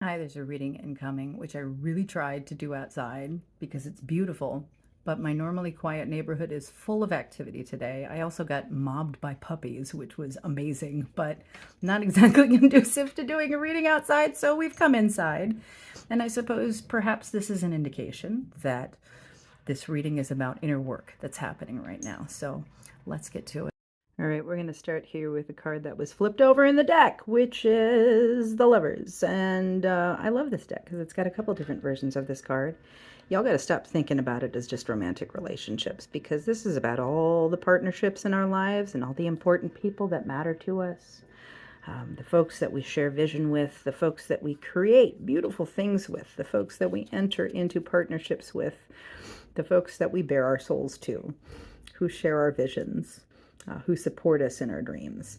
Hi, there's a reading incoming, which I really tried to do outside because it's beautiful, but my normally quiet neighborhood is full of activity today. I also got mobbed by puppies, which was amazing, but not exactly conducive to doing a reading outside, so we've come inside. And I suppose perhaps this is an indication that this reading is about inner work that's happening right now. So let's get to it. All right, we're going to start here with a card that was flipped over in the deck, which is the Lovers. And I love this deck because it's got a couple different versions of this card. Y'all got to stop thinking about it as just romantic relationships, because this is about all the partnerships in our lives and all the important people that matter to us. The folks that we share vision with, the folks that we create beautiful things with, the folks that we enter into partnerships with, the folks that we bare our souls to, who share our visions, who support us in our dreams.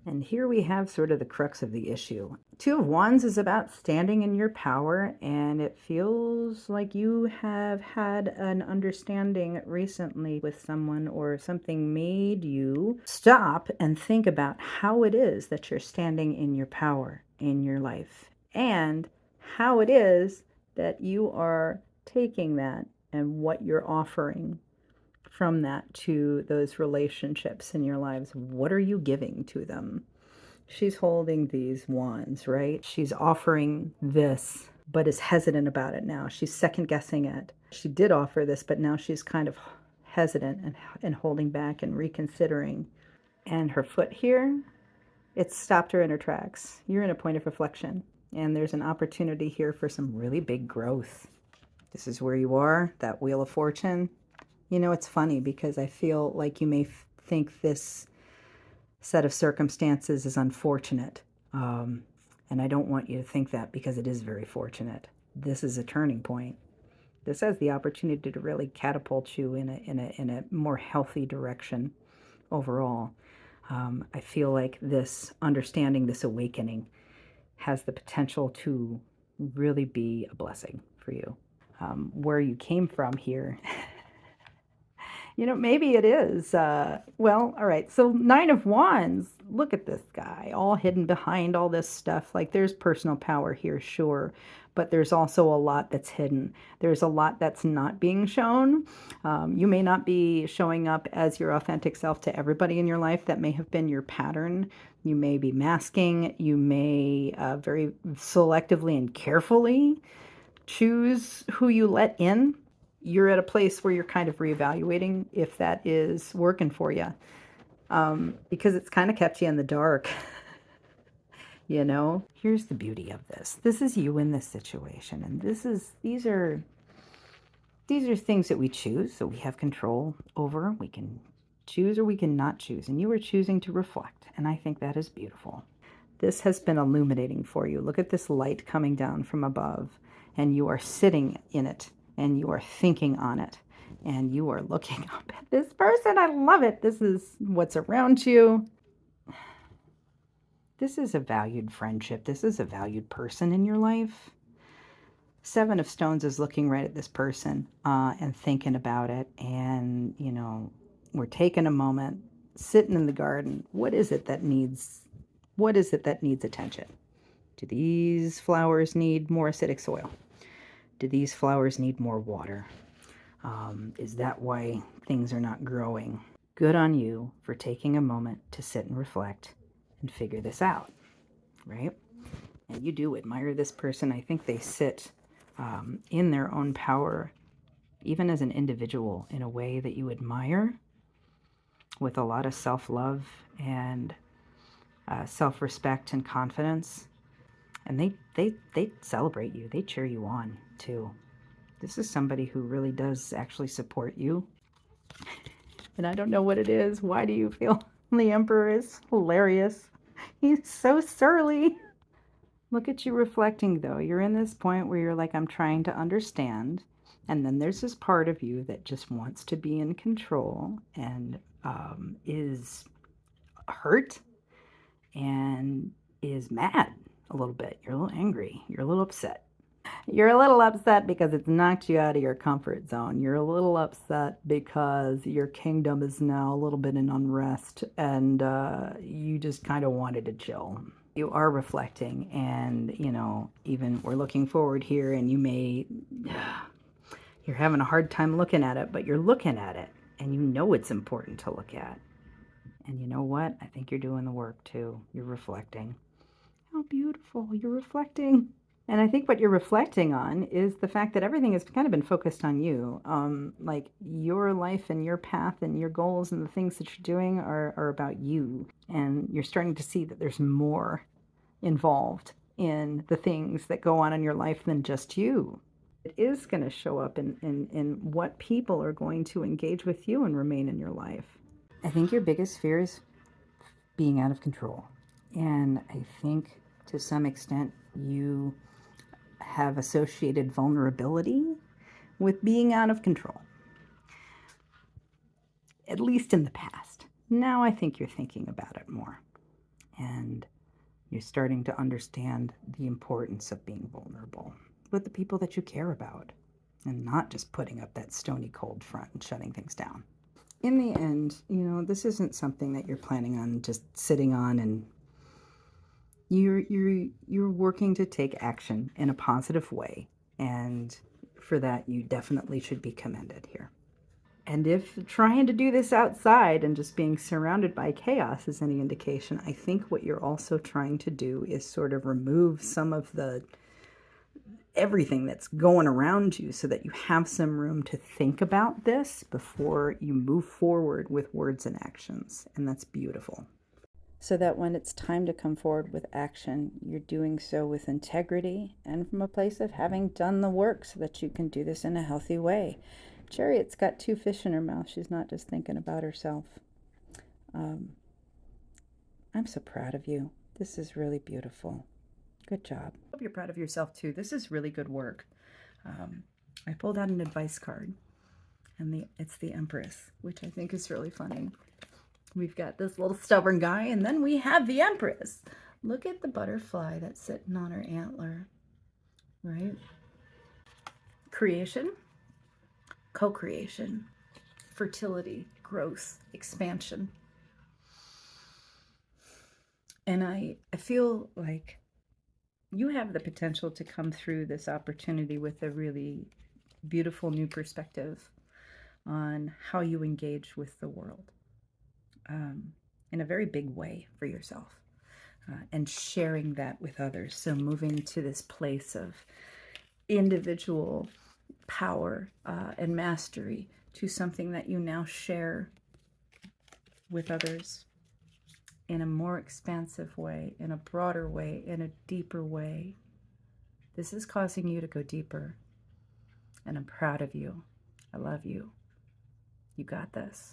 And here we have sort of the crux of the issue. Two of Wands is about standing in your power, and it feels like you have had an understanding recently with someone, or something made you stop and think about how it is that you're standing in your power in your life, and how it is that you are taking that and what you're offering from that to those relationships in your lives. What are you giving to them? She's holding these wands, right? She's offering this, but is hesitant about it now. She's second guessing it. She did offer this, but now she's kind of hesitant and holding back and reconsidering. And her foot here, it stopped her in her tracks. You're in a point of reflection, and there's an opportunity here for some really big growth. This is where you are, that Wheel of Fortune. You know, it's funny because I feel like you may think this set of circumstances is unfortunate. And I don't want you to think that, because it is very fortunate. This is a turning point. This has the opportunity to really catapult you in a more healthy direction overall. I feel like this understanding, this awakening, has the potential to really be a blessing for you. Where you came from here, you know, maybe it is. Well, all right. So, Nine of Wands, look at this guy, all hidden behind all this stuff. Like, there's personal power here, sure, but there's also a lot that's hidden. There's a lot that's not being shown. You may not be showing up as your authentic self to everybody in your life. That may have been your pattern. You may be masking. You may very selectively and carefully choose who you let in. You're at a place where you're kind of reevaluating if that is working for you, because it's kind of kept you in the dark. You know, here's the beauty of this. This is you in this situation, and these are things that we choose, so we have control over. We can choose or we can not choose, and you are choosing to reflect, and I think that is beautiful. This has been illuminating for you. Look at this light coming down from above, and you are sitting in it, and you are thinking on it, and you are looking up at this person. I love it. This is what's around you. This is a valued friendship. This is a valued person in your life. Seven of Stones is looking right at this person and thinking about it. And, you know, we're taking a moment, sitting in the garden. What is it that needs attention? Do these flowers need more acidic soil? Do these flowers need more water? Is that why things are not growing? Good on you for taking a moment to sit and reflect and figure this out, right? And you do admire this person. I think they sit in their own power, even as an individual, in a way that you admire, with a lot of self-love and self-respect and confidence. And they celebrate you. They cheer you on, too. This is somebody who really does actually support you. And I don't know what it is. Why do you feel the Emperor is hilarious? He's so surly. Look at you reflecting, though. You're in this point where you're like, I'm trying to understand. And then there's this part of you that just wants to be in control and is hurt and is mad a little bit. You're a little angry. You're a little upset. You're a little upset because it's knocked you out of your comfort zone. You're a little upset because your kingdom is now a little bit in unrest, and you just kind of wanted to chill. You are reflecting, and even we're looking forward here, and you're having a hard time looking at it, but you're looking at it, and it's important to look at. And you know what? I think you're doing the work too. You're reflecting. How beautiful. You're reflecting. And I think what you're reflecting on is the fact that everything has kind of been focused on you. Like your life and your path and your goals and the things that you're doing are about you. And you're starting to see that there's more involved in the things that go on in your life than just you. It is going to show up in what people are going to engage with you and remain in your life. I think your biggest fear is being out of control. And I think to some extent you have associated vulnerability with being out of control, at least in the past. Now I think you're thinking about it more, and you're starting to understand the importance of being vulnerable with the people that you care about, and not just putting up that stony cold front and shutting things down. In the end, this isn't something that you're planning on just sitting on, and you're working to take action in a positive way, and for that you definitely should be commended here. And if trying to do this outside and just being surrounded by chaos is any indication, I think what you're also trying to do is sort of remove some of the everything that's going around you so that you have some room to think about this before you move forward with words and actions. And that's beautiful. So that when it's time to come forward with action, you're doing so with integrity and from a place of having done the work so that you can do this in a healthy way. Chariot's got two fish in her mouth. She's not just thinking about herself. I'm so proud of you. This is really beautiful. Good job. I hope you're proud of yourself too. This is really good work. I pulled out an advice card, and it's the Empress, which I think is really funny. We've got this little stubborn guy, and then we have the Empress. Look at the butterfly that's sitting on her antler, right? Creation, co-creation, fertility, growth, expansion. And I feel like you have the potential to come through this opportunity with a really beautiful new perspective on how you engage with the world in a very big way for yourself, and sharing that with others. So moving to this place of individual power and mastery to something that you now share with others in a more expansive way, in a broader way, in a deeper way. This is causing you to go deeper, and I'm proud of you. I love you. You got this.